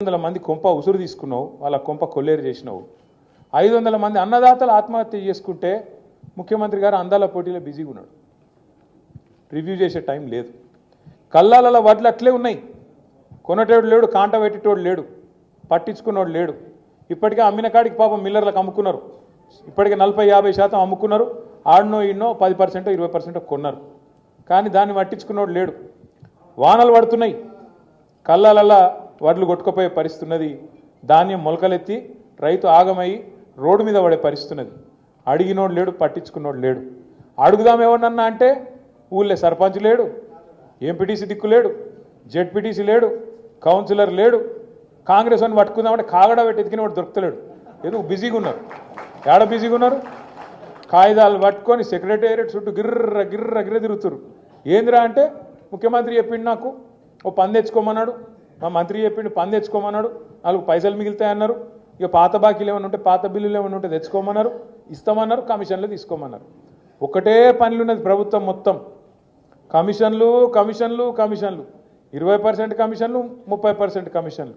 500 మంది కొంప ఉసురు తీసుకున్నావు, వాళ్ళ కొంప కొల్లేరు చేసినావు. 500 మంది అన్నదాతలు ఆత్మహత్య చేసుకుంటే ముఖ్యమంత్రి గారు అందాల పోటీలో బిజీగా ఉన్నాడు. రివ్యూ చేసే టైం లేదు. కల్లాల వడ్లు అట్లే ఉన్నాయి. కొనటోడు లేడు, కాంట పెట్టేటోడు లేడు, పట్టించుకున్నోడు లేడు. ఇప్పటికే అమ్మిన కాడికి పాపం మిల్లర్లకు అమ్ముకున్నారు. ఇప్పటికే 40-50% అమ్ముకున్నారు. ఆడనో ఈడనో 10% 20% కొన్నారు. కానీ దాన్ని పట్టించుకున్నోడు లేడు. వానలు పడుతున్నాయి, కల్లాలల్లా వడ్లు కొట్టుకుపోయే పరిస్థితున్నది. ధాన్యం మొలకలెత్తి రైతు ఆగమై రోడ్డు మీద పడే పరిస్థితున్నది. అడిగినోడు లేడు, పట్టించుకున్నోడు లేడు. అడుగుదాం ఎవరినన్నా అంటే ఊళ్ళో సర్పంచ్ లేడు, ఎంపీటీసీ దిక్కు లేడు, జెడ్పీటీసీ లేడు, కౌన్సిలర్ లేడు. కాంగ్రెస్ అని పట్టుకుందామంటే కాగడ పెట్టి ఎతికిన వాడు దొరుకుతలేడు. ఎందుకు బిజీగా ఉన్నారు? ఏడ బిజీగా ఉన్నారు? కాగితాలు పట్టుకొని సెక్రటేరియట్ చుట్టూ గిర్ర గిర్ర గిర్ర తిరుగుతున్నారు. ఏందిరా అంటే ముఖ్యమంత్రి చెప్పిండు, నాకు ఓ పని తెచ్చుకోమన్నాడు, మా మంత్రి చెప్పిండు పని తెచ్చుకోమన్నాడు, 4 పైసలు మిగులుతాయన్నారు. ఇక పాత బాకీలు ఏమైనా ఉంటే, పాత బిల్లులు ఏమైనా ఉంటే తెచ్చుకోమన్నారు, ఇస్తామన్నారు, కమిషన్లు తీసుకోమన్నారు. ఒకటే పనులు ఉన్నది ప్రభుత్వం మొత్తం. కమిషన్లు కమిషన్లు కమిషన్లు, 20% కమిషన్లు, 30% కమిషన్లు.